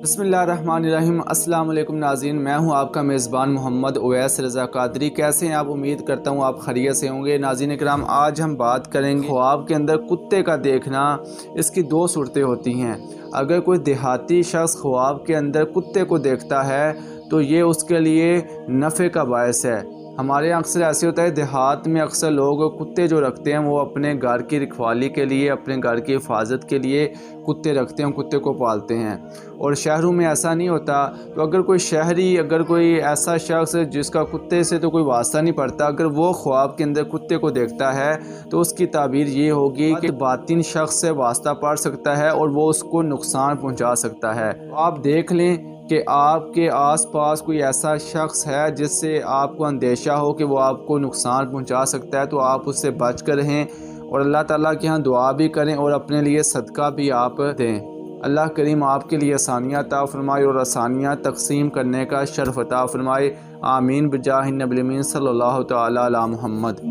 बिस्मिल्लाहिर्रहमानिर्रहीम। अस्सलाम वालेकुम नाज़रीन, मैं हूं आपका मेज़बान मोहम्मद उवैस रज़ा कादरी। कैसे हैं आप? उम्मीद करता हूं आप खैरियत से होंगे। नाज़रीन इकराम, आज हम बात करेंगे ख्वाब के अंदर कुत्ते का देखना। इसकी दो सूरतें होती हैं। अगर कोई देहाती शख्स ख्वाब के अंदर कुत्ते को देखता है तो ये उसके लिए नफ़े का बायस है। हमारे यहाँ अक्सर ऐसे होता है, देहात में अक्सर लोग कुत्ते जो रखते हैं वो अपने घर की रखवाली के लिए, अपने घर की हिफाजत के लिए कुत्ते रखते हैं, कुत्ते को पालते हैं। और शहरों में ऐसा नहीं होता। तो अगर कोई शहरी, अगर कोई ऐसा शख्स जिसका कुत्ते से तो कोई वास्ता नहीं पड़ता, अगर वो ख्वाब के अंदर कुत्ते को देखता है तो उसकी ताबीर ये होगी कि बातिन शख्स से वास्ता पड़ सकता है और वो उसको नुकसान पहुंचा सकता है। आप देख लें कि आपके आसपास कोई ऐसा शख्स है जिससे आपको अंदेशा हो कि वो आपको नुकसान पहुंचा सकता है, तो आप उससे बच कर रहें और अल्लाह ताला के यहाँ दुआ भी करें और अपने लिए सदका भी आप दें। अल्लाह करीम आपके लिए आसानियाँ अता फरमाए और आसानियाँ तक़सीम करने का शर्फ अता फरमाए। आमीन बिजाहिन नबी अमीन सल्लल्लाहु तआला अला मुहम्मद।